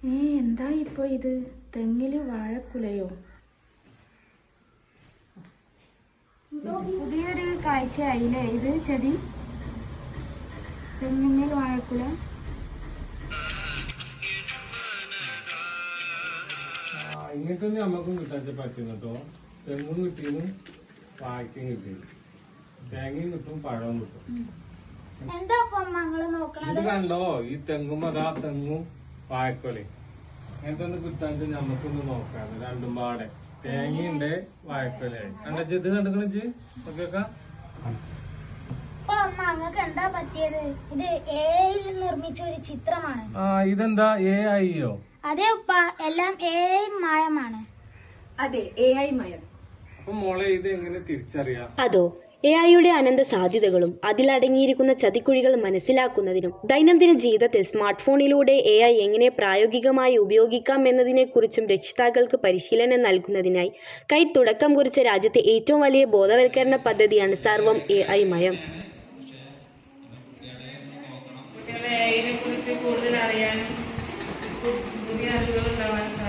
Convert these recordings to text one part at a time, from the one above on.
എന്താ ഇപ്പൊ ഇത്? തെങ്ങില് വാഴക്കുലയോ? പുതിയൊരു കാഴ്ചയായില്ലേ ഇത്? ചെടി തെങ്ങിന്മേൽ വാഴക്കുല. ഇങ്ങനത്തെ നമ്മക്കും കിട്ടാൻ പറ്റും കേട്ടോ. തെങ്ങും കിട്ടിയും വാഴക്കും കിട്ടിയും തേങ്ങയും കിട്ടും പഴവും കിട്ടും. എന്താ ഇത് കണ്ടോ, ഈ തെങ്ങും അതാ തെങ്ങും വാഴക്കൊലയും അങ്ങനത്തെ ഒന്ന് കിട്ടാൻ നമുക്കൊന്ന് നോക്കാം. രണ്ടും പാടെ തേങ്ങയുണ്ട് വാഴക്കൊലയായി. കണ്ട ഇത് കണ്ടുകളി നോക്കിയേക്കാം. എന്താ പറ്റിയത്? ഇത് എയിൽ നിർമ്മിച്ച ഒരു ചിത്രമാണ്. ഇതെന്താ AI-യോ? അതെ ഉപ്പ, എല്ലാം AI മായമാണ്. അതെ, AI മയം. അപ്പൊ മോളെ ഇത് എങ്ങനെ തിരിച്ചറിയാം? അതോ AI-യുടെ അനന്ത സാധ്യതകളും അതിലടങ്ങിയിരിക്കുന്ന ചതിക്കുഴികൾ മനസ്സിലാക്കുന്നതിനും ദൈനംദിന ജീവിതത്തിൽ സ്മാർട്ട് ഫോണിലൂടെ AI എങ്ങനെ പ്രായോഗികമായി ഉപയോഗിക്കാം എന്നതിനെക്കുറിച്ചും രക്ഷിതാക്കൾക്ക് പരിശീലനം നൽകുന്നതിനായി കൈറ്റ് തുടക്കം കുറിച്ച രാജ്യത്തെ ഏറ്റവും വലിയ ബോധവൽക്കരണ പദ്ധതിയാണ് സർവം AI മയം.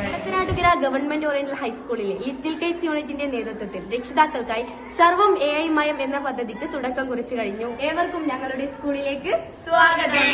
കടത്തനാട്ടുകര ഗവൺമെന്റ് ഓറിയന്റൽ ഹൈസ്കൂളിലെ ലിറ്റിൽ കൈറ്റ്സ് യൂണിറ്റിന്റെ നേതൃത്വത്തിൽ രക്ഷിതാക്കൾക്കായി സർവം AI മയം എന്ന പദ്ധതിക്ക് തുടക്കം കുറിച്ചു കഴിഞ്ഞു. ഏവർക്കും ഞങ്ങളുടെ സ്കൂളിലേക്ക് സ്വാഗതം.